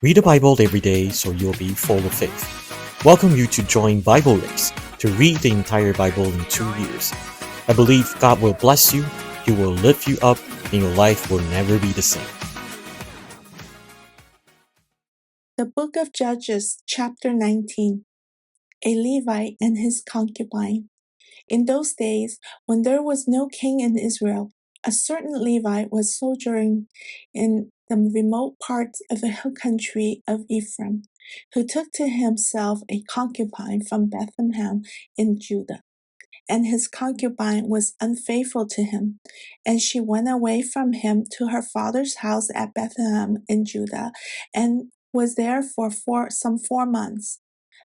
Read the Bible every day so you'll be full of faith. Welcome you to join Bible Race to read the entire Bible in 2 years. I believe God will bless you, He will lift you up, and your life will never be the same. The Book of Judges, chapter 19. A Levite and his concubine. In those days, when there was no king in Israel, a certain Levite was sojourning in the remote parts of the hill country of Ephraim, who took to himself a concubine from Bethlehem in Judah. And his concubine was unfaithful to him, and she went away from him to her father's house at Bethlehem in Judah, and was there for some 4 months.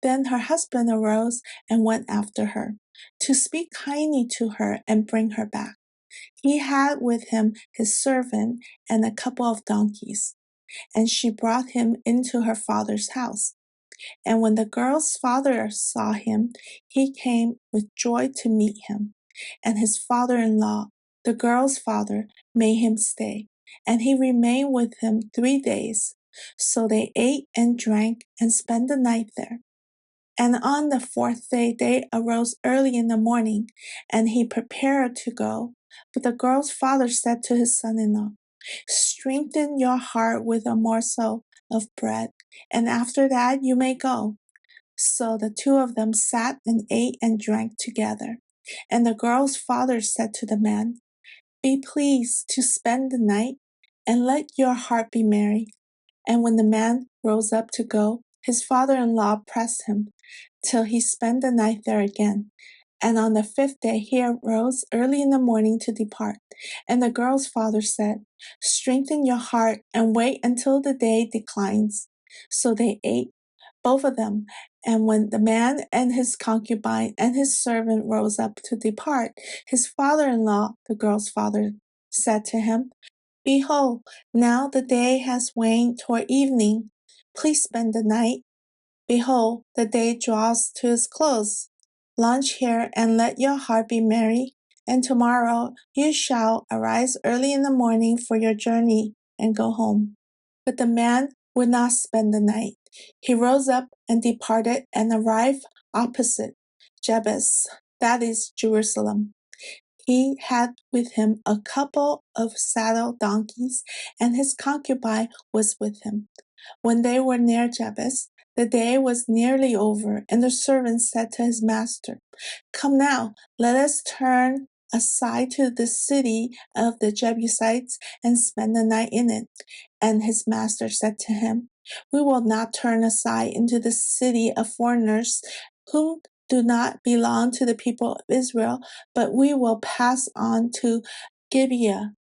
Then her husband arose and went after her, to speak kindly to her and bring her back. He had with him his servant and a couple of donkeys, and she brought him into her father's house. And when the girl's father saw him, he came with joy to meet him. And his father-in-law, the girl's father, made him stay, and he remained with him 3 days. So they ate and drank and spent the night there. And on the fourth day they arose early in the morning, and he prepared to go. But the girl's father said to his son-in-law, "Strengthen your heart with a morsel of bread, and after that you may go." So the two of them sat and ate and drank together. And the girl's father said to the man, "Be pleased to spend the night, and let your heart be merry." And when the man rose up to go, his father-in-law pressed him till he spent the night there again. And on the fifth day he arose early in the morning to depart. And the girl's father said, "Strengthen your heart and wait until the day declines." So they ate, both of them. And when the man and his concubine and his servant rose up to depart, his father-in-law, the girl's father, said to him, "Behold, now the day has waned toward evening. Please spend the night. Behold, the day draws to its close. Lunch here and let your heart be merry. And tomorrow you shall arise early in the morning for your journey and go home." But the man would not spend the night. He rose up and departed and arrived opposite Jebus, that is Jerusalem. He had with him a couple of saddle donkeys, and his concubine was with him. When they were near Jebus, the day was nearly over, and the servant said to his master, "Come now, let us turn aside to the city of the Jebusites and spend the night in it." And his master said to him, "We will not turn aside into the city of foreigners whom do not belong to the people of Israel, but we will pass on to Gibeah."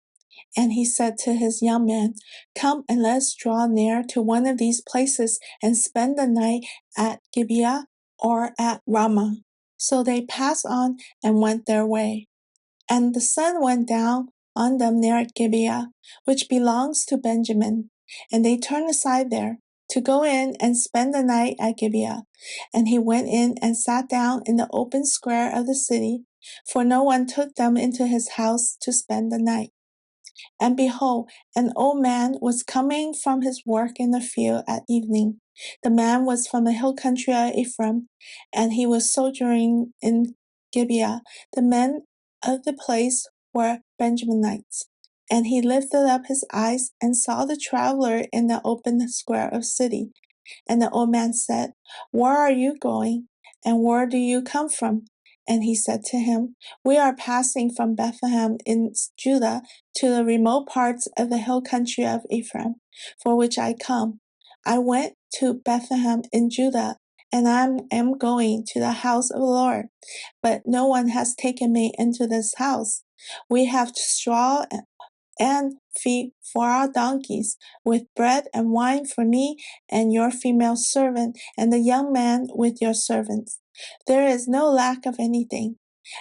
And he said to his young men, "Come and let us draw near to one of these places and spend the night at Gibeah or at Ramah." So they passed on and went their way. And the sun went down on them near Gibeah, which belongs to Benjamin. And they turned aside there to go in and spend the night at Gibeah. And he went in and sat down in the open square of the city, for no one took them into his house to spend the night. And behold, an old man was coming from his work in the field at evening. The man was from the hill country of Ephraim, and he was sojourning in Gibeah. The men of the place were Benjaminites. And he lifted up his eyes and saw the traveler in the open square of the city. And the old man said, "Where are you going? And where do you come from?" And he said to him, "We are passing from Bethlehem in Judah to the remote parts of the hill country of Ephraim, for which I come. I went to Bethlehem in Judah, and I am going to the house of the Lord. But no one has taken me into this house. We have straw and feed for our donkeys, with bread and wine for me and your female servant, and the young man with your servants. There is no lack of anything."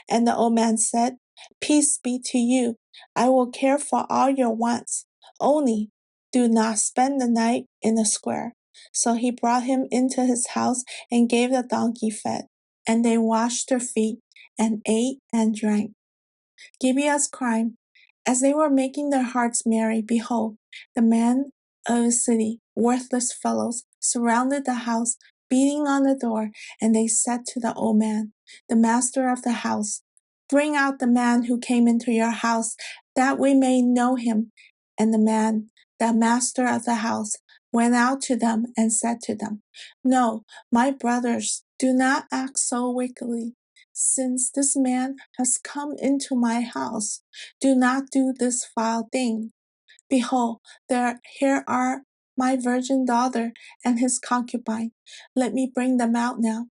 And the old man said, "Peace be to you. I will care for all your wants. Only do not spend the night in the square." So he brought him into his house and gave the donkey fed. And they washed their feet and ate and drank. Gibeah's crime. As they were making their hearts merry, behold, the man of the city, worthless fellows, surrounded the house, beating on the door, and they said to the old man, the master of the house, "Bring out the man who came into your house, that we may know him." And the man, the master of the house, went out to them and said to them, "No, my brothers, do not act so wickedly. Since this man has come into my house, do not do this vile thing. Behold, here are my virgin daughter and his concubine. Let me bring them out now.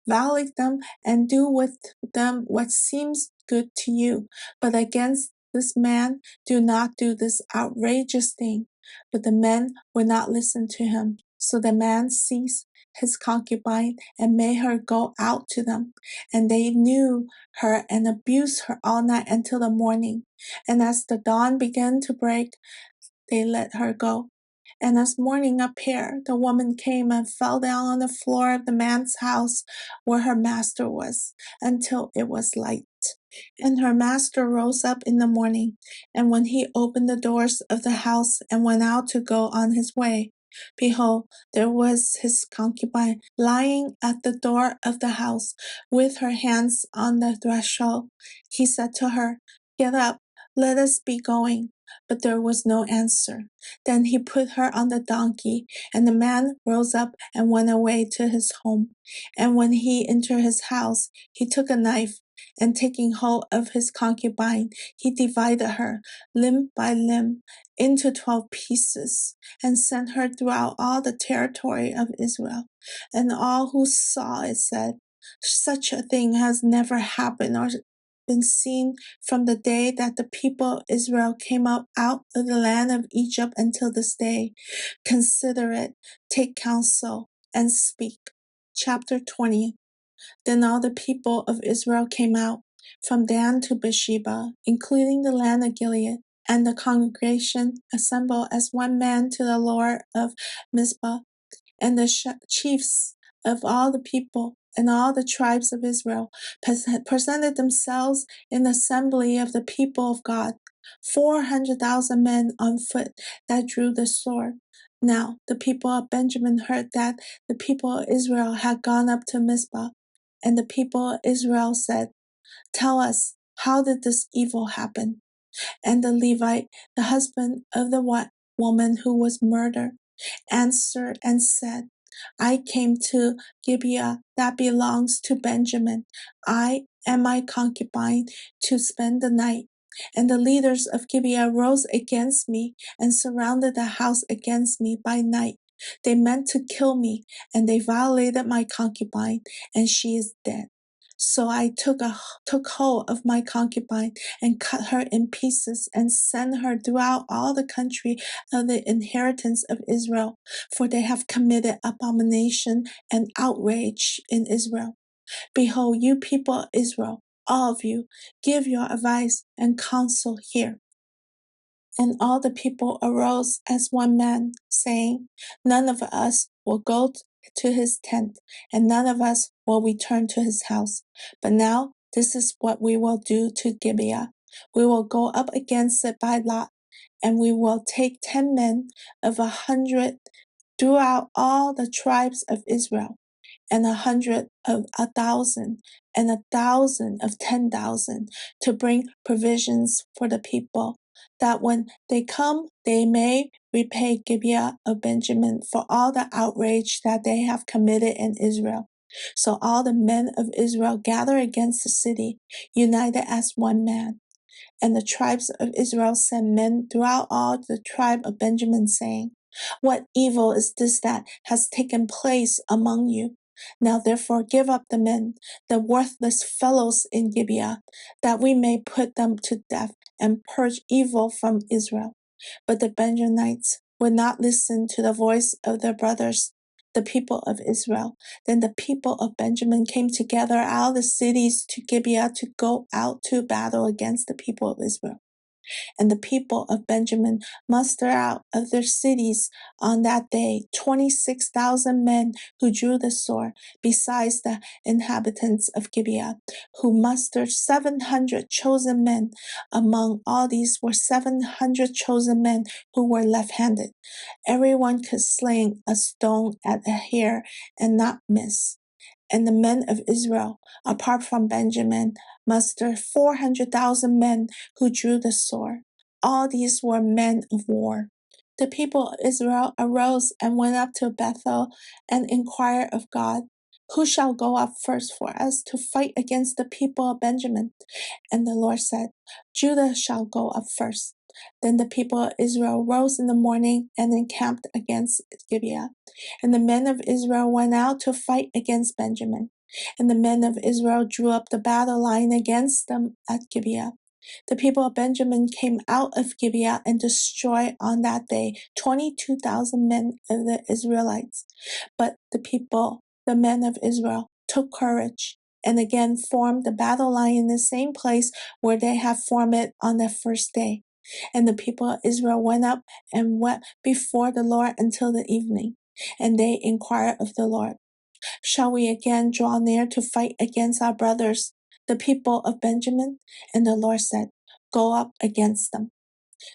Violate them and do with them what seems good to you. But against this man, do not do this outrageous thing." But the men would not listen to him. So the man seized his concubine and made her go out to them. And they knew her and abused her all night until the morning. And as the dawn began to break, they let her go. And as morning appeared, the woman came and fell down on the floor of the man's house where her master was, until it was light. And her master rose up in the morning, and when he opened the doors of the house and went out to go on his way, behold, there was his concubine lying at the door of the house, with her hands on the threshold. He said to her, "Get up, let us be going." But there was no answer. Then he put her on the donkey, and the man rose up and went away to his home. And when he entered his house, he took a knife, and taking hold of his concubine, he divided her, limb by limb, into 12 pieces, and sent her throughout all the territory of Israel. And all who saw it said, "Such a thing has never happened or been seen from the day that the people of Israel came up out of the land of Egypt until this day. Consider it, take counsel, and speak." Chapter 20. Then all the people of Israel came out from Dan to Beersheba, including the land of Gilead, and the congregation assembled as one man to the Lord of Mizpah. And the chiefs of all the people and all the tribes of Israel presented themselves in the assembly of the people of God, 400,000 men on foot that drew the sword. Now the people of Benjamin heard that the people of Israel had gone up to Mizpah, and the people of Israel said, "Tell us, how did this evil happen?" And the Levite, the husband of the woman who was murdered, answered and said, "I came to Gibeah that belongs to Benjamin, I and my concubine, to spend the night. And the leaders of Gibeah rose against me and surrounded the house against me by night. They meant to kill me, and they violated my concubine, and she is dead." So I took hold of my concubine and cut her in pieces and sent her throughout all the country of the inheritance of Israel, for they have committed abomination and outrage in Israel. Behold, you people of Israel, all of you, give your advice and counsel here. And all the people arose as one man, saying, "None of us will go to his tent, and none of us will return to his house. But now this is what we will do to Gibeah. We will go up against it by lot, and we will take 10 men of 100 throughout all the tribes of Israel, and 100 of 1,000, and 1,000 of 10,000, to bring provisions for the people, that when they come they may repay Gibeah of Benjamin for all the outrage that they have committed in Israel." So all the men of Israel gathered against the city, united as one man. And the tribes of Israel sent men throughout all the tribe of Benjamin, saying, "What evil is this that has taken place among you? Now therefore give up the men, the worthless fellows in Gibeah, that we may put them to death and purge evil from Israel." But the Benjamites would not listen to the voice of their brothers, the people of Israel. Then the people of Benjamin came together out of the cities to Gibeah to go out to battle against the people of Israel. And the people of Benjamin mustered out of their cities on that day 26,000 men who drew the sword, besides the inhabitants of Gibeah, who mustered 700 chosen men. Among all these were 700 chosen men who were left-handed. Everyone could sling a stone at a hare and not miss. And the men of Israel, apart from Benjamin, mustered 400,000 men who drew the sword. All these were men of war. The people of Israel arose and went up to Bethel and inquired of God, who shall go up first for us to fight against the people of Benjamin? And the Lord said, Judah shall go up first. Then the people of Israel rose in the morning and encamped against Gibeah. And the men of Israel went out to fight against Benjamin. And the men of Israel drew up the battle line against them at Gibeah. The people of Benjamin came out of Gibeah and destroyed on that day 22,000 men of the Israelites. But the men of Israel, took courage and again formed the battle line in the same place where they had formed it on the first day. And the people of Israel went up and wept before the Lord until the evening. And they inquired of the Lord, shall we again draw near to fight against our brothers, the people of Benjamin? And the Lord said, go up against them.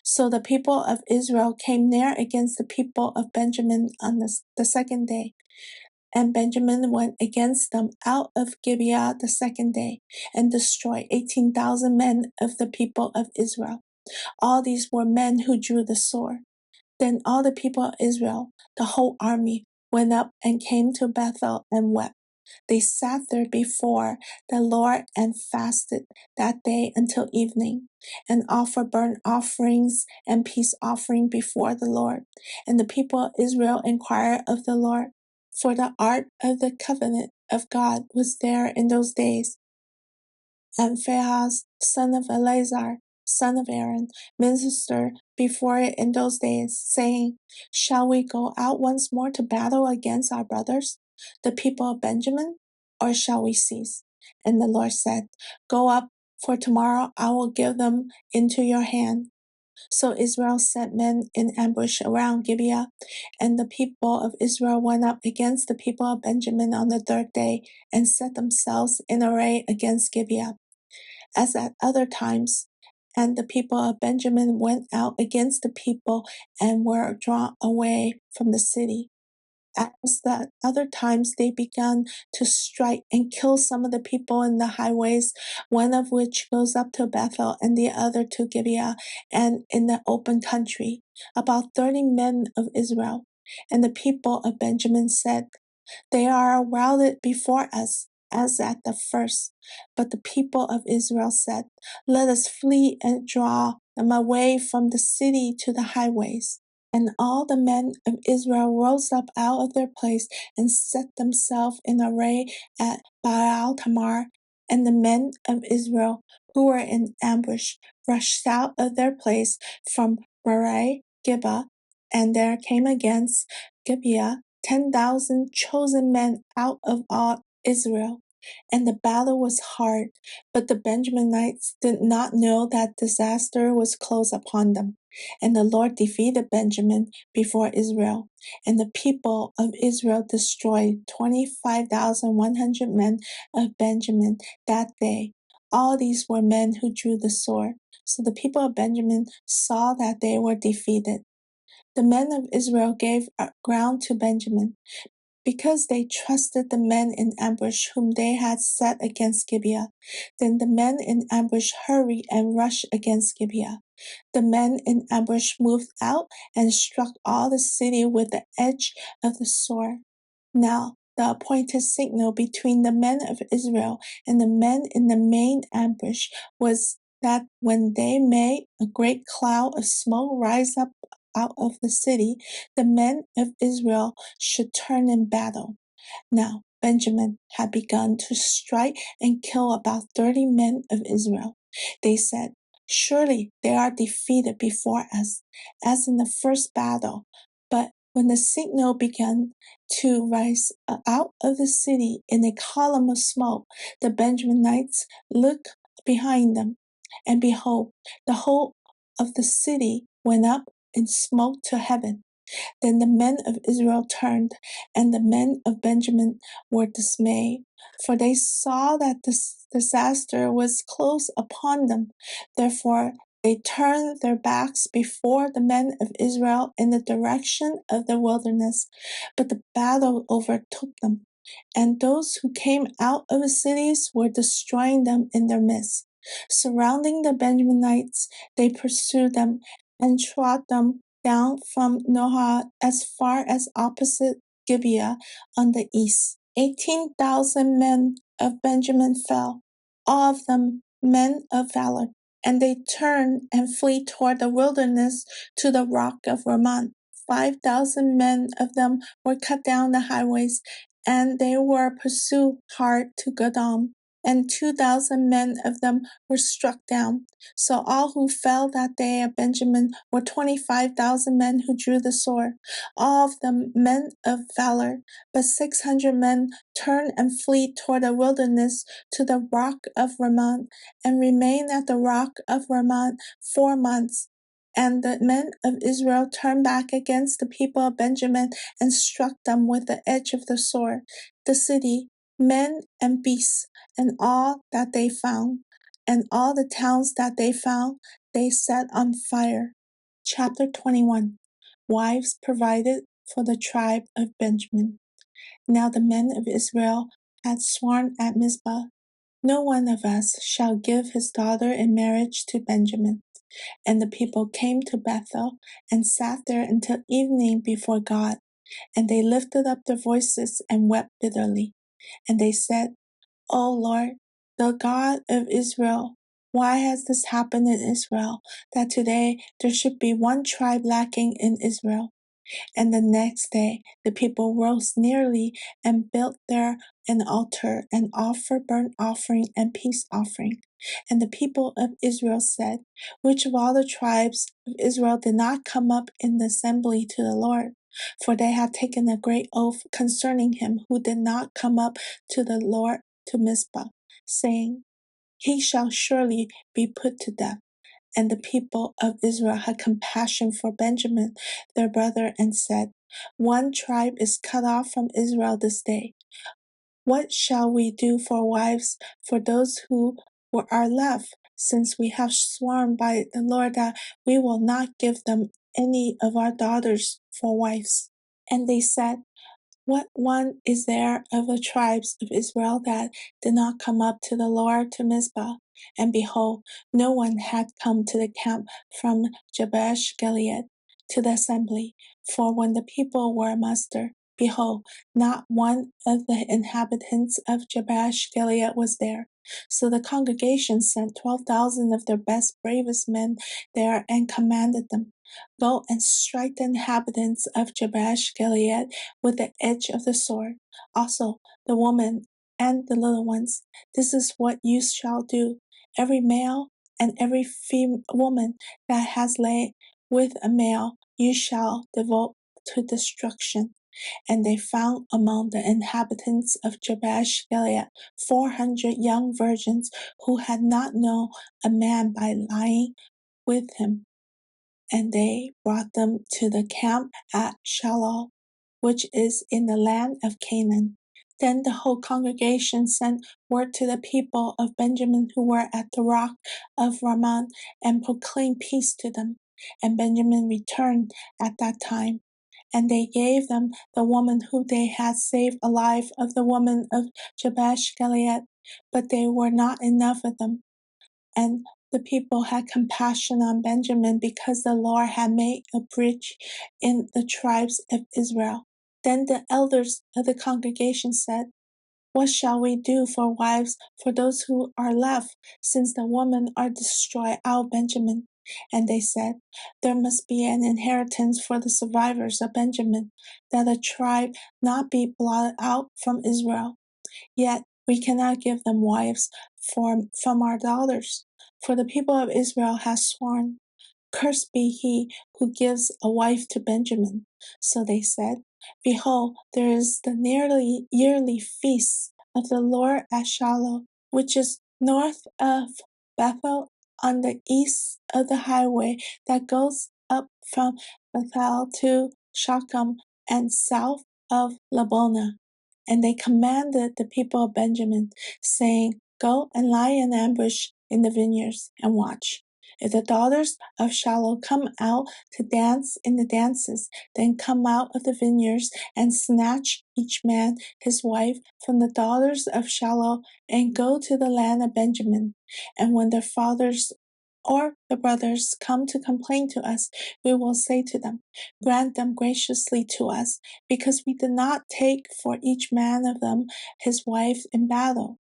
So the people of Israel came near against the people of Benjamin on the second day. And Benjamin went against them out of Gibeah the second day, and destroyed 18,000 men of the people of Israel. All these were men who drew the sword. Then all the people of Israel, the whole army, went up and came to Bethel and wept. They sat there before the Lord and fasted that day until evening, and offered burnt offerings and peace offering before the Lord. And the people of Israel inquired of the Lord, for the ark of the covenant of God was there in those days. And Phinehas, son of Eleazar, son of Aaron, ministered before it in those days, saying, shall we go out once more to battle against our brothers, the people of Benjamin, or shall we cease? And the Lord said, go up, for tomorrow I will give them into your hand. So Israel set men in ambush around Gibeah, and the people of Israel went up against the people of Benjamin on the third day, and set themselves in array against Gibeah, as at other times. And the people of Benjamin went out against the people and were drawn away from the city. As the other times they began to strike and kill some of the people in the highways, one of which goes up to Bethel and the other to Gibeah, and in the open country, about 30 men of Israel. And the people of Benjamin said, they are routed before us, as at the first. But the people of Israel said, let us flee and draw them away from the city to the highways. And all the men of Israel rose up out of their place and set themselves in array at Baal Tamar. And the men of Israel who were in ambush rushed out of their place from Barai Gibeah, and there came against Gibeah 10,000 chosen men out of all Israel. And the battle was hard, but the Benjaminites did not know that disaster was close upon them. And the Lord defeated Benjamin before Israel. And the people of Israel destroyed 25,100 men of Benjamin that day. All these were men who drew the sword. So the people of Benjamin saw that they were defeated. The men of Israel gave ground to Benjamin, because they trusted the men in ambush whom they had set against Gibeah. Then the men in ambush hurried and rushed against Gibeah. The men in ambush moved out and struck all the city with the edge of the sword. Now the appointed signal between the men of Israel and the men in the main ambush was that when they made a great cloud of smoke rise up out of the city, the men of Israel should turn in battle. Now Benjamin had begun to strike and kill about 30 men of Israel. They said, surely they are defeated before us, as in the first battle. But when the signal began to rise out of the city in a column of smoke, the Benjaminites looked behind them, and behold, the whole of the city went up in smoke to heaven. Then the men of Israel turned, and the men of Benjamin were dismayed, for they saw that this disaster was close upon them. Therefore they turned their backs before the men of Israel in the direction of the wilderness. But the battle overtook them, and those who came out of the cities were destroying them in their midst. Surrounding the Benjaminites, they pursued them and trod them down from Noha as far as opposite Gibeah on the east. 18,000 men of Benjamin fell, all of them men of valor, and they turned and flee toward the wilderness to the rock of Ramon. 5,000 men of them were cut down the highways, and they were pursued hard to Gadam, and 2,000 men of them were struck down. So all who fell that day of Benjamin were 25,000 men who drew the sword, all of them men of valor. But 600 men turned and fled toward the wilderness to the rock of Ramon, and remained at the rock of Ramon 4 months. And the men of Israel turned back against the people of Benjamin and struck them with the edge of the sword, the city, men and beasts, and all that they found, and all the towns that they found, they set on fire. Chapter 21. Wives provided for the tribe of Benjamin. Now the men of Israel had sworn at Mizpah, no one of us shall give his daughter in marriage to Benjamin. And the people came to Bethel and sat there until evening before God. And they lifted up their voices and wept bitterly. And they said, O Lord, the God of Israel, why has this happened in Israel, that today there should be one tribe lacking in Israel? And the next day the people rose nearly and built there an altar and offered burnt offering and peace offering. And the people of Israel said, which of all the tribes of Israel did not come up in the assembly to the Lord? For they have taken a great oath concerning him who did not come up to the Lord to Mizpah, saying, he shall surely be put to death. And the people of Israel had compassion for Benjamin, their brother, and said, one tribe is cut off from Israel this day. What shall we do for wives for those who are left, since we have sworn by the Lord that we will not give them any of our daughters for wives? And they said, what one is there of the tribes of Israel that did not come up to the Lord to Mizpah? And behold, no one had come to the camp from Jabesh Gilead to the assembly. For when the people were mustered, behold, not one of the inhabitants of Jabesh Gilead was there. So the congregation sent 12,000 of their best, bravest men there and commanded them, go and strike the inhabitants of Jabesh Gilead with the edge of the sword, also the woman and the little ones. This is what you shall do. Every male and every woman that has laid with a male you shall devote to destruction. And they found among the inhabitants of Jabesh Gilead 400 young virgins who had not known a man by lying with him. And they brought them to the camp at Shiloh, which is in the land of Canaan. Then the whole congregation sent word to the people of Benjamin who were at the rock of Ramon, and proclaimed peace to them. And Benjamin returned at that time. And they gave them the woman who they had saved alive of the woman of Jabesh Gilead, but they were not enough of them. And the people had compassion on Benjamin because the Lord had made a breach in the tribes of Israel. Then the elders of the congregation said, what shall we do for wives for those who are left, since the women are destroyed out of Benjamin? And they said, there must be an inheritance for the survivors of Benjamin, that a tribe not be blotted out from Israel. Yet we cannot give them wives from our daughters, for the people of Israel has sworn, cursed be he who gives a wife to Benjamin. So they said, behold, there is the nearly yearly feast of the Lord at Shiloh, which is north of Bethel on the east of the highway that goes up from Bethel to Shechem and south of Labonah. And they commanded the people of Benjamin, saying, Go and lie in ambush in the vineyards and watch. If the daughters of Shiloh come out to dance in the dances, then come out of the vineyards and snatch each man his wife from the daughters of Shiloh and go to the land of Benjamin. And when their fathers or the brothers come to complain to us, we will say to them, Grant them graciously to us, because we did not take for each man of them his wife in battle.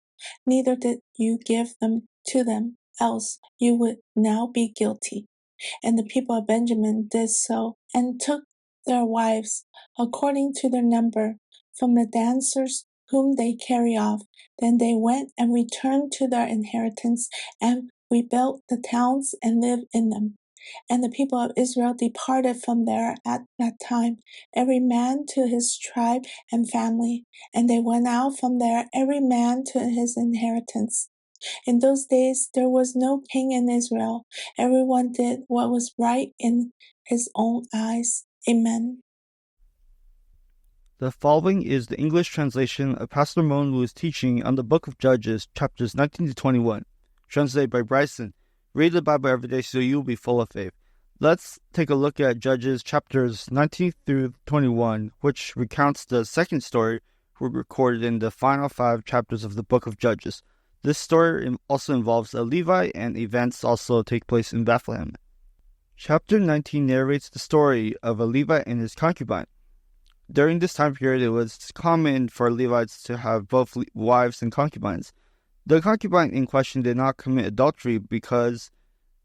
Neither did you give them to them, else you would now be guilty. And the people of Benjamin did so, and took their wives according to their number from the dancers whom they carry off. Then they went and returned to their inheritance, and rebuilt the towns and lived in them. And the people of Israel departed from there at that time, every man to his tribe and family, and they went out from there, every man to his inheritance. In those days there was no king in Israel. Everyone did what was right in his own eyes. Amen. The following is the English translation of Pastor Moen Wu's teaching on the Book of Judges, chapters 19 to 21, translated by Bryson. Read the Bible every day so you'll be full of faith. Let's take a look at Judges chapters 19 through 21, which recounts the second story recorded in the final 5 chapters of the Book of Judges. This story also involves a Levite, and events also take place in Bethlehem. Chapter 19 narrates the story of a Levite and his concubine. During this time period, it was common for Levites to have both wives and concubines. The concubine in question did not commit adultery because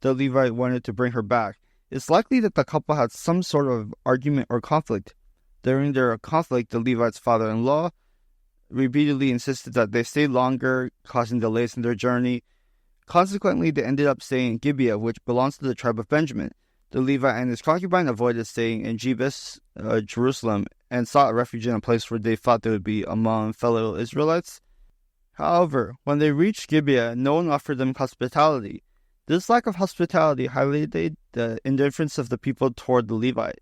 the Levite wanted to bring her back. It's likely that the couple had some sort of argument or conflict. During their conflict, the Levite's father-in-law repeatedly insisted that they stay longer, causing delays in their journey. Consequently, they ended up staying in Gibeah, which belongs to the tribe of Benjamin. The Levite and his concubine avoided staying in Jebus, Jerusalem, and sought refuge in a place where they thought they would be among fellow Israelites. However, when they reached Gibeah, no one offered them hospitality. This lack of hospitality highlighted the indifference of the people toward the Levite.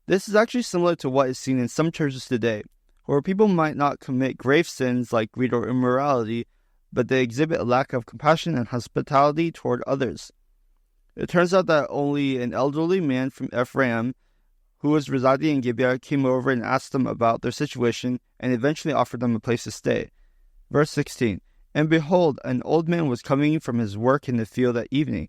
This is actually similar to what is seen in some churches today, where people might not commit grave sins like greed or immorality, but they exhibit a lack of compassion and hospitality toward others. It turns out that only an elderly man from Ephraim, who was residing in Gibeah, came over and asked them about their situation, and eventually offered them a place to stay. Verse 16, And behold, an old man was coming from his work in the field at evening.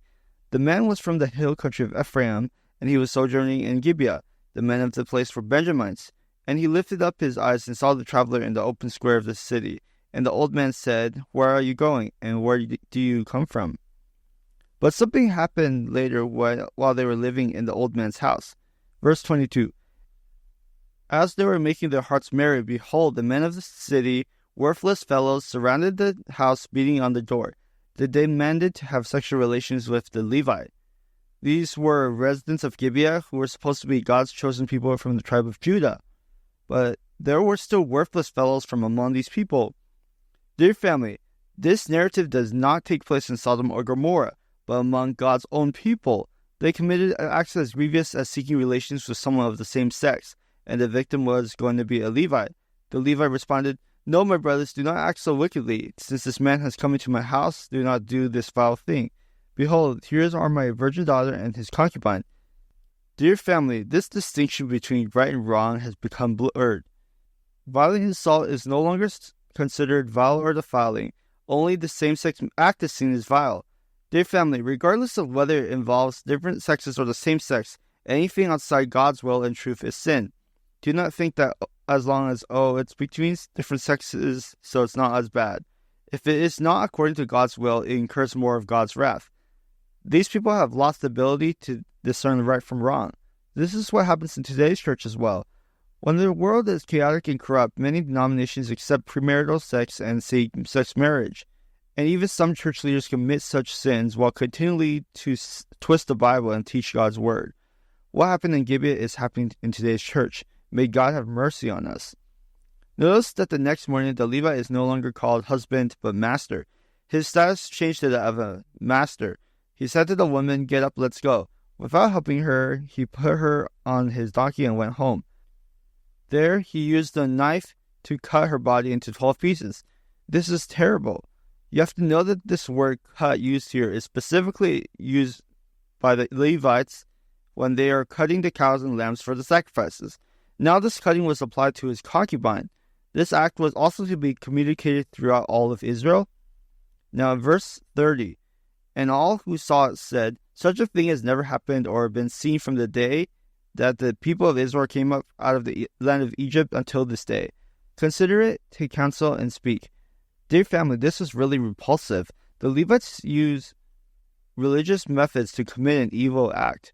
The man was from the hill country of Ephraim, and he was sojourning in Gibeah. The men of the place were Benjamites. And he lifted up his eyes and saw the traveler in the open square of the city. And the old man said, Where are you going, and where do you come from? But something happened later while they were living in the old man's house. Verse 22, As they were making their hearts merry, behold, the men of the city, worthless fellows, surrounded the house, beating on the door. They demanded to have sexual relations with the Levite. These were residents of Gibeah who were supposed to be God's chosen people from the tribe of Judah. But there were still worthless fellows from among these people. Dear family, this narrative does not take place in Sodom or Gomorrah, but among God's own people. They committed acts as grievous as seeking relations with someone of the same sex, and the victim was going to be a Levite. The Levite responded, No, my brothers, do not act so wickedly. Since this man has come into my house, do not do this foul thing. Behold, here are my virgin daughter and his concubine. Dear family, this distinction between right and wrong has become blurred. Violent insult is no longer considered vile or defiling. Only the same-sex act is seen as vile. Dear family, regardless of whether it involves different sexes or the same sex, anything outside God's will and truth is sin. Do not think that as long as, it's between different sexes, so it's not as bad. If it is not according to God's will, it incurs more of God's wrath. These people have lost the ability to discern right from wrong. This is what happens in today's church as well. When the world is chaotic and corrupt, many denominations accept premarital sex and same-sex marriage. And even some church leaders commit such sins while continually to twist the Bible and teach God's word. What happened in Gibeah is happening in today's church. May God have mercy on us. Notice that the next morning, the Levite is no longer called husband, but master. His status changed to that of a master. He said to the woman, "Get up, let's go." Without helping her, he put her on his donkey and went home. There, he used a knife to cut her body into 12 pieces. This is terrible. You have to know that this word cut used here is specifically used by the Levites when they are cutting the cows and lambs for the sacrifices. Now this cutting was applied to his concubine. This act was also to be communicated throughout all of Israel. Now in verse 30, and all who saw it said, "Such a thing has never happened or been seen from the day that the people of Israel came up out of the land of Egypt until this day. Consider it, take counsel, and speak." Dear family, this is really repulsive. The Levites use religious methods to commit an evil act.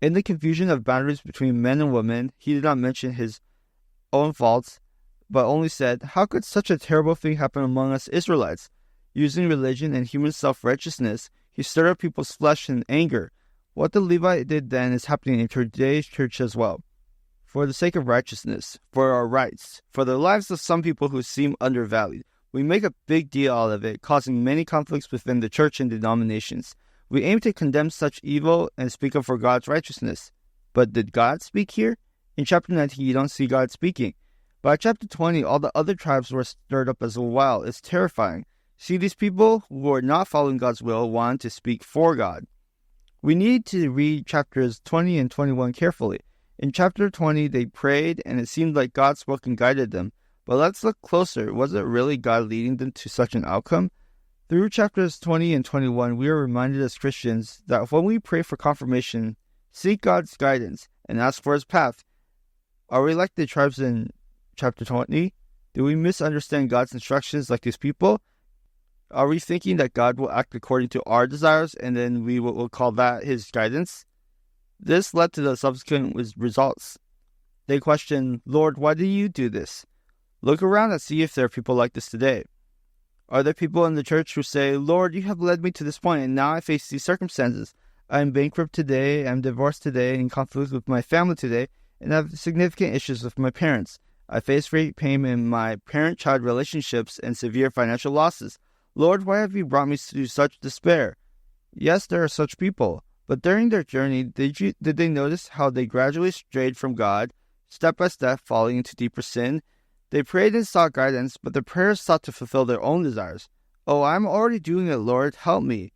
In the confusion of boundaries between men and women, he did not mention his own faults, but only said, "How could such a terrible thing happen among us Israelites?" Using religion and human self-righteousness, he stirred up people's flesh and anger. What the Levite did then is happening in today's church as well. For the sake of righteousness, for our rights, for the lives of some people who seem undervalued, we make a big deal out of it, causing many conflicts within the church and denominations. We aim to condemn such evil and speak up for God's righteousness. But did God speak here? In chapter 19, you don't see God speaking. By chapter 20, all the other tribes were stirred up as well. It's terrifying. See, these people who are not following God's will want to speak for God. We need to read chapters 20 and 21 carefully. In chapter 20, they prayed, and it seemed like God spoke and guided them. But let's look closer. Was it really God leading them to such an outcome? Through chapters 20 and 21, we are reminded as Christians that when we pray for confirmation, seek God's guidance, and ask for his path. Are we like the tribes in chapter 20? Do we misunderstand God's instructions like these people? Are we thinking that God will act according to our desires, and then we will call that his guidance? This led to the subsequent results. They questioned, "Lord, why do you do this?" Look around and see if there are people like this today. Are there people in the church who say, "Lord, you have led me to this point, and now I face these circumstances. I am bankrupt today, I am divorced today, in conflict with my family today, and I have significant issues with my parents. I face great pain in my parent-child relationships and severe financial losses. Lord, why have you brought me to such despair?" Yes, there are such people, but during their journey, did they notice how they gradually strayed from God, step by step falling into deeper sin? They prayed and sought guidance, but their prayers sought to fulfill their own desires. "Oh, I'm already doing it, Lord, help me."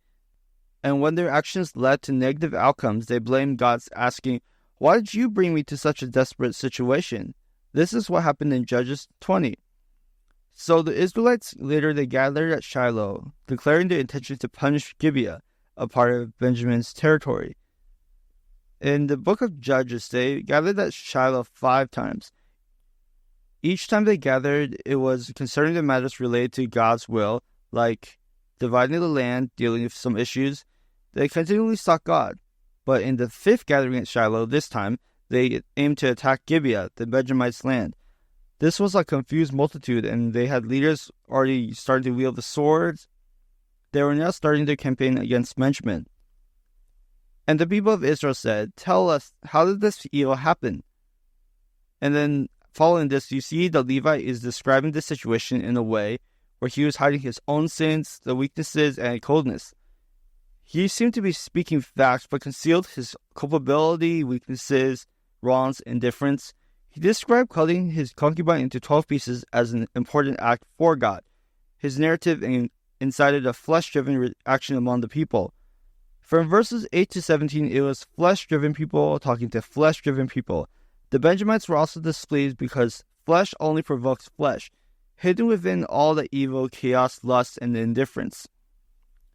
And when their actions led to negative outcomes, they blamed God, asking, "Why did you bring me to such a desperate situation?" This is what happened in Judges 20. So the Israelites later they gathered at Shiloh, declaring their intention to punish Gibeah, a part of Benjamin's territory. In the book of Judges, they gathered at Shiloh 5 times. Each time they gathered, it was concerning the matters related to God's will, like dividing the land, dealing with some issues. They continually sought God. But in the 5th gathering at Shiloh, this time, they aimed to attack Gibeah, the Benjamites' land. This was a confused multitude, and they had leaders already starting to wield the swords. They were now starting their campaign against Benjamin. And the people of Israel said, "Tell us, how did this evil happen?" And then following this, you see the Levite is describing the situation in a way where he was hiding his own sins, the weaknesses, and coldness. He seemed to be speaking facts, but concealed his culpability, weaknesses, wrongs, indifference. He described cutting his concubine into 12 pieces as an important act for God. His narrative incited a flesh-driven reaction among the people. From verses 8 to 17, it was flesh-driven people talking to flesh-driven people. The Benjamites were also displeased because flesh only provokes flesh, hidden within all the evil, chaos, lust, and indifference.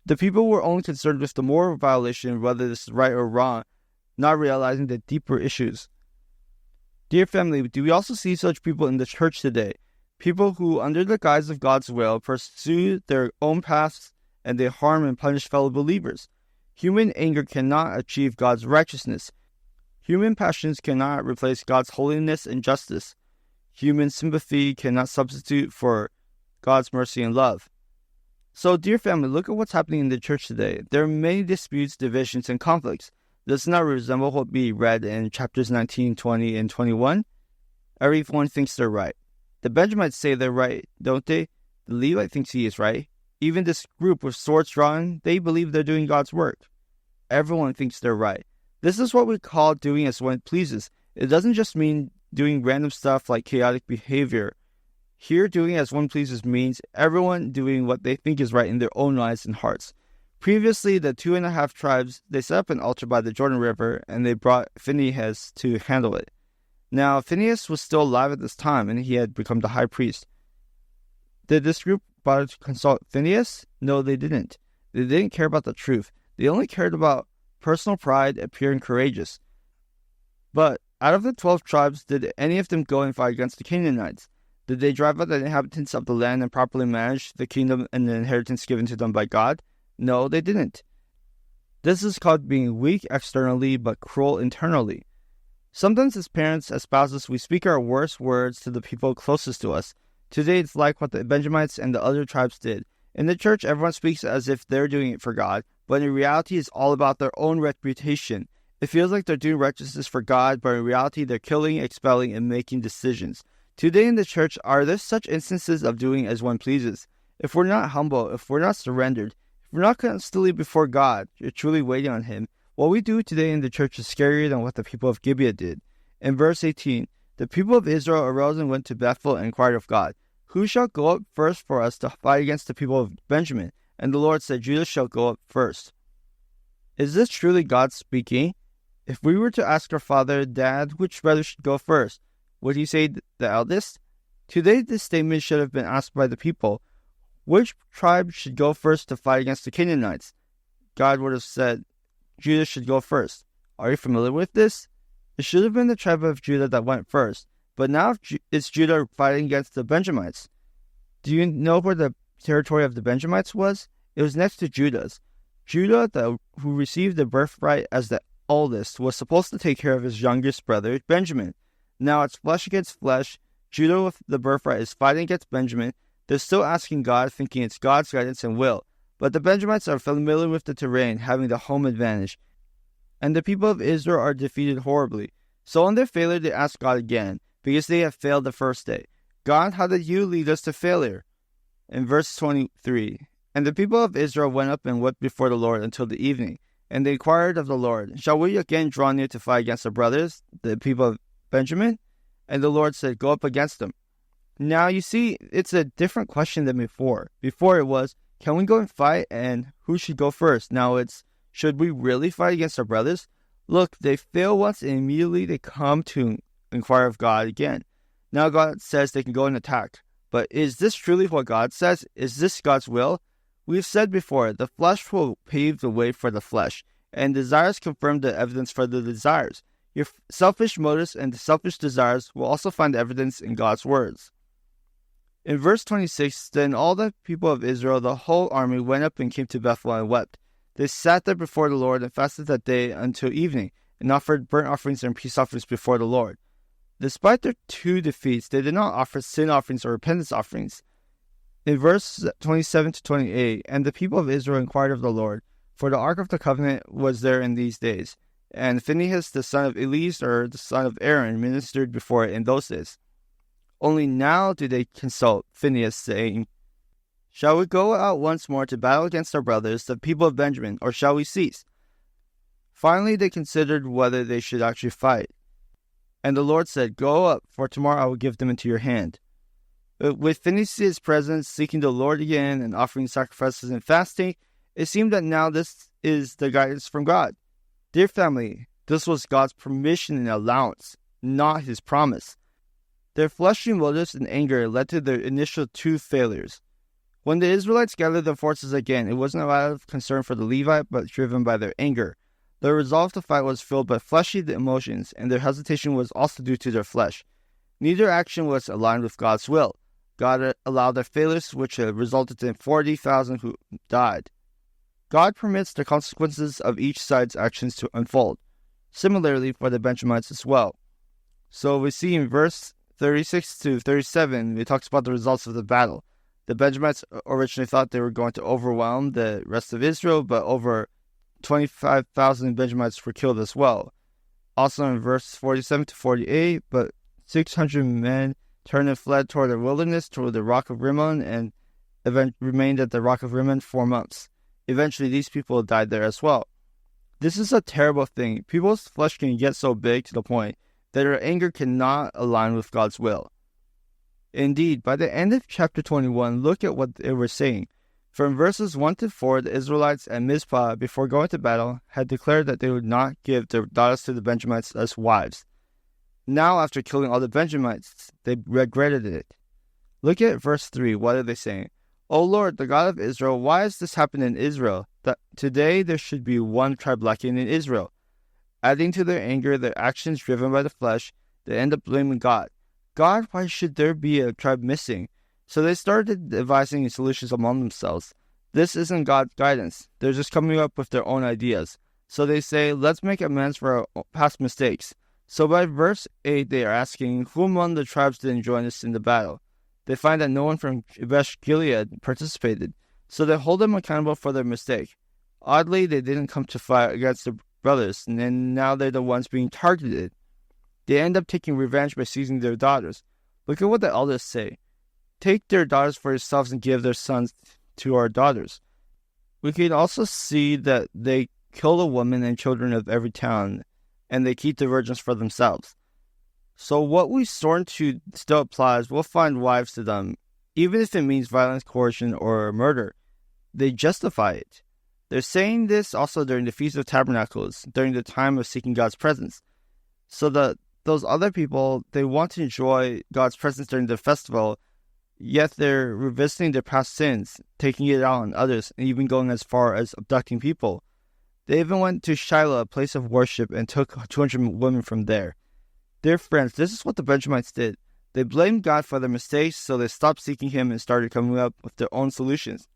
The people were only concerned with the moral violation, whether this is right or wrong, not realizing the deeper issues. Dear family, do we also see such people in the church today? People who, under the guise of God's will, pursue their own paths and they harm and punish fellow believers. Human anger cannot achieve God's righteousness. Human passions cannot replace God's holiness and justice. Human sympathy cannot substitute for God's mercy and love. So, dear family, look at what's happening in the church today. There are many disputes, divisions, and conflicts. Does not resemble what we read in chapters 19, 20, and 21? Everyone thinks they're right. The Benjamites say they're right, don't they? The Levite thinks he is right. Even this group with swords drawn, they believe they're doing God's work. everyone thinks they're right. This is what we call doing as one pleases. It doesn't just mean doing random stuff like chaotic behavior. Here, doing as one pleases means everyone doing what they think is right in their own lives and hearts. Previously, the 2.5 tribes, they set up an altar by the Jordan River, and they brought Phinehas to handle it. Now, Phinehas was still alive at this time, and he had become the high priest. Did this group bother to consult Phinehas? No, they didn't. They didn't care about the truth. They only cared about personal pride, appearing courageous. But out of the 12 tribes, did any of them go and fight against the Canaanites? Did they drive out the inhabitants of the land and properly manage the kingdom and the inheritance given to them by God? No, they didn't. This is called being weak externally but cruel internally. Sometimes as parents, as spouses, we speak our worst words to the people closest to us. Today it's like what the Benjamites and the other tribes did. In the church, everyone speaks as if they're doing it for God, but in reality it's all about their own reputation. It feels like they're doing righteousness for God, but in reality they're killing, expelling, and making decisions. Today in the church, are there such instances of doing as one pleases? If we're not humble, if we're not surrendered, if we're not constantly before God, you're truly waiting on Him, what we do today in the church is scarier than what the people of Gibeah did. In verse 18, the people of Israel arose and went to Bethel and inquired of God, "Who shall go up first for us to fight against the people of Benjamin?" And the Lord said, "Judah shall go up first." Is this truly God speaking? If we were to ask our father, "Dad, which brother should go first?" would he say the eldest? Today this statement should have been asked by the people. Which tribe should go first to fight against the Canaanites? God would have said, Judah should go first. Are you familiar with this? It should have been the tribe of Judah that went first, but now it's Judah fighting against the Benjamites. Do you know where the territory of the Benjamites was? It was next to Judah's. Judah, who received the birthright as the oldest, was supposed to take care of his youngest brother, Benjamin. Now it's flesh against flesh. Judah with the birthright is fighting against Benjamin. They're still asking God, thinking it's God's guidance and will. But the Benjamites are familiar with the terrain, having the home advantage. And the people of Israel are defeated horribly. So on their failure, they ask God again, because they have failed the first day. God, how did you lead us to failure? In verse 23, and the people of Israel went up and wept before the Lord until the evening. And they inquired of the Lord, shall we again draw near to fight against our brothers, the people of Benjamin? And the Lord said, go up against them. Now you see, it's a different question than before. Before it was, can we go and fight, and who should go first? Now it's, should we really fight against our brothers? Look, they fail once and immediately they come to inquire of God again. Now God says they can go and attack. But is this truly what God says? Is this God's will? We've said before, the flesh will pave the way for the flesh, and desires confirm the evidence for the desires. Your selfish motives and selfish desires will also find evidence in God's words. In verse 26, then all the people of Israel, the whole army, went up and came to Bethel and wept. They sat there before the Lord and fasted that day until evening, and offered burnt offerings and peace offerings before the Lord. Despite their 2 defeats, they did not offer sin offerings or repentance offerings. In verse 27 to 28, and the people of Israel inquired of the Lord, for the ark of the covenant was there in these days. And Phinehas, the son of Eleazar, the son of Aaron, ministered before it in those days. Only now do they consult Phinehas, saying, shall we go out once more to battle against our brothers, the people of Benjamin, or shall we cease? Finally they considered whether they should actually fight. And the Lord said, go up, for tomorrow I will give them into your hand. With Phinehas' presence, seeking the Lord again, and offering sacrifices and fasting, it seemed that now this is the guidance from God. Dear family, this was God's permission and allowance, not His promise. Their fleshly motives and anger led to their initial 2 failures. When the Israelites gathered their forces again, it wasn't out of concern for the Levite, but driven by their anger. Their resolve to fight was filled by fleshly emotions, and their hesitation was also due to their flesh. Neither action was aligned with God's will. God allowed their failures, which resulted in 40,000 who died. God permits the consequences of each side's actions to unfold. Similarly for the Benjamites as well. So we see in verse 36 to 37, it talks about the results of the battle. The Benjamites originally thought they were going to overwhelm the rest of Israel, but over 25,000 Benjamites were killed as well. Also in verse 47 to 48, but 600 men turned and fled toward the wilderness, toward the rock of Rimmon, and remained at the rock of Rimmon 4 months. Eventually, these people died there as well. This is a terrible thing. People's flesh can get so big to the point that their anger cannot align with God's will. Indeed, by the end of chapter 21, look at what they were saying. From verses 1 to 4, the Israelites at Mizpah, before going to battle, had declared that they would not give their daughters to the Benjamites as wives. Now, after killing all the Benjamites, they regretted it. Look at verse 3. What are they saying? O Lord, the God of Israel, why has this happened in Israel, that today there should be one tribe lacking in Israel? Adding to their anger, their actions driven by the flesh, they end up blaming God. God, why should there be a tribe missing? So they started devising solutions among themselves. This isn't God's guidance. They're just coming up with their own ideas. So they say, let's make amends for our past mistakes. So by verse 8, they are asking, who among the tribes didn't join us in the battle? They find that no one from Jabesh Gilead participated, so they hold them accountable for their mistake. Oddly, they didn't come to fight against their brothers, and now they're the ones being targeted. They end up taking revenge by seizing their daughters. Look at what the elders say. Take their daughters for yourselves and give their sons to our daughters. We can also see that they kill the women and children of every town, and they keep the virgins for themselves. So what we've sworn to still applies. We'll find wives to them, even if it means violence, coercion, or murder. They justify it. They're saying this also during the Feast of Tabernacles, during the time of seeking God's presence. So that those other people, they want to enjoy God's presence during the festival, yet they're revisiting their past sins, taking it out on others, and even going as far as abducting people. They even went to Shiloh, a place of worship, and took 200 women from there. Dear friends, this is what the Benjamites did. They blamed God for their mistakes, so they stopped seeking Him and started coming up with their own solutions.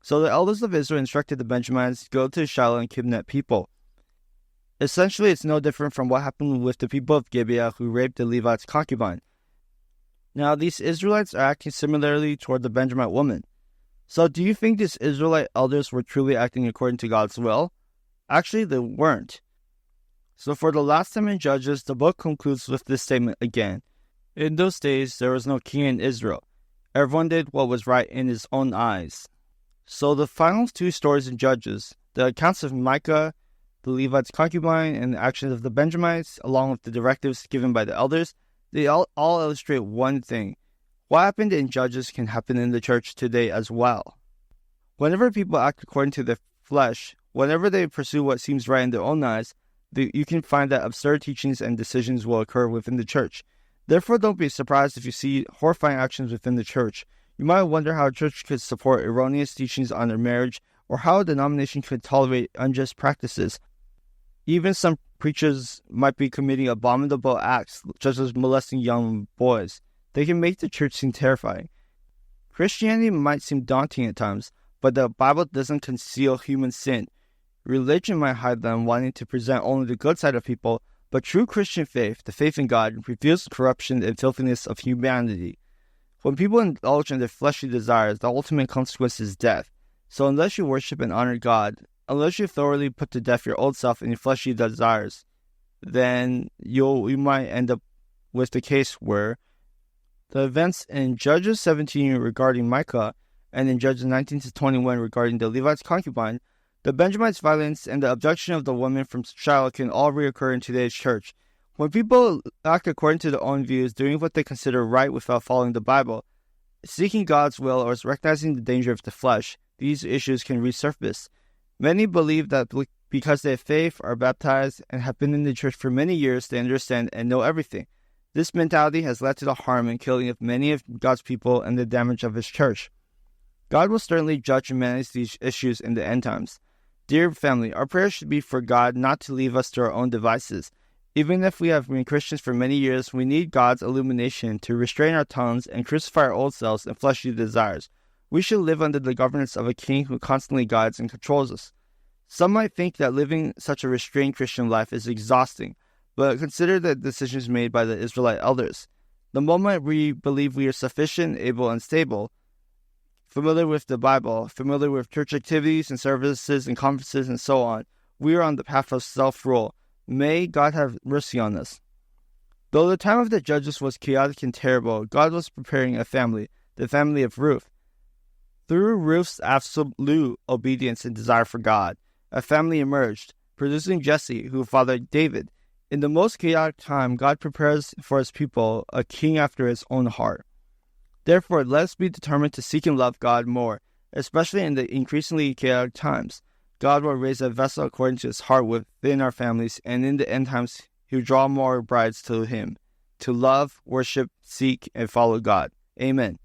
So the elders of Israel instructed the Benjamites to go to Shiloh and kidnap people. Essentially, it's no different from what happened with the people of Gibeah who raped the Levite's concubine. Now, these Israelites are acting similarly toward the Benjamite woman. So do you think these Israelite elders were truly acting according to God's will? Actually, they weren't. So for the last time in Judges, the book concludes with this statement again. In those days, there was no king in Israel. Everyone did what was right in his own eyes. So the final two stories in Judges, the accounts of Micah, the Levite's concubine, and the actions of the Benjamites, along with the directives given by the elders, they all illustrate one thing. What happened in Judges can happen in the church today as well. Whenever people act according to their flesh, whenever they pursue what seems right in their own eyes, you can find that absurd teachings and decisions will occur within the church. Therefore, don't be surprised if you see horrifying actions within the church. You might wonder how a church could support erroneous teachings on their marriage, or how a denomination could tolerate unjust practices. Even some preachers might be committing abominable acts, such as molesting young boys. They can make the church seem terrifying. Christianity might seem daunting at times, but the Bible doesn't conceal human sin. Religion might hide them, wanting to present only the good side of people, but true Christian faith, the faith in God, reveals the corruption and filthiness of humanity. When people indulge in their fleshly desires, the ultimate consequence is death. So unless you worship and honor God, unless you thoroughly put to death your old self and your fleshly desires, then you might end up with the case where the events in Judges 17 regarding Micah and in Judges 19 to 21 regarding the Levite's concubine, the Benjamites' violence and the abduction of the woman from Shiloh can all reoccur in today's church. When people act according to their own views, doing what they consider right without following the Bible, seeking God's will, or recognizing the danger of the flesh, these issues can resurface. Many believe that because they have faith, are baptized, and have been in the church for many years, they understand and know everything. This mentality has led to the harm and killing of many of God's people and the damage of His church. God will certainly judge and manage these issues in the end times. Dear family, our prayer should be for God not to leave us to our own devices. Even if we have been Christians for many years, we need God's illumination to restrain our tongues and crucify our old selves and fleshly desires. We should live under the governance of a king who constantly guides and controls us. Some might think that living such a restrained Christian life is exhausting, but consider the decisions made by the Israelite elders. The moment we believe we are sufficient, able, and stable, familiar with the Bible, familiar with church activities and services and conferences and so on, we are on the path of self-rule. May God have mercy on us. Though the time of the judges was chaotic and terrible, God was preparing a family, the family of Ruth. Through Ruth's absolute obedience and desire for God, a family emerged. producing Jesse, who fathered David. In the most chaotic time, God prepares for his people a king after his own heart. Therefore, let us be determined to seek and love God more, especially in the increasingly chaotic times. God will raise a vessel according to his heart within our families, and in the end times, he will draw more brides to him, to love, worship, seek, and follow God. Amen.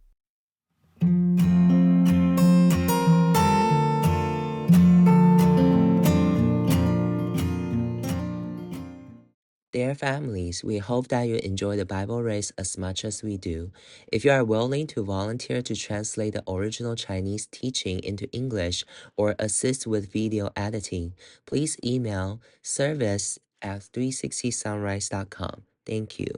Dear families, we hope that you enjoy the Bible race as much as we do. If you are willing to volunteer to translate the original Chinese teaching into English or assist with video editing, please email service@360sunrise.com. Thank you.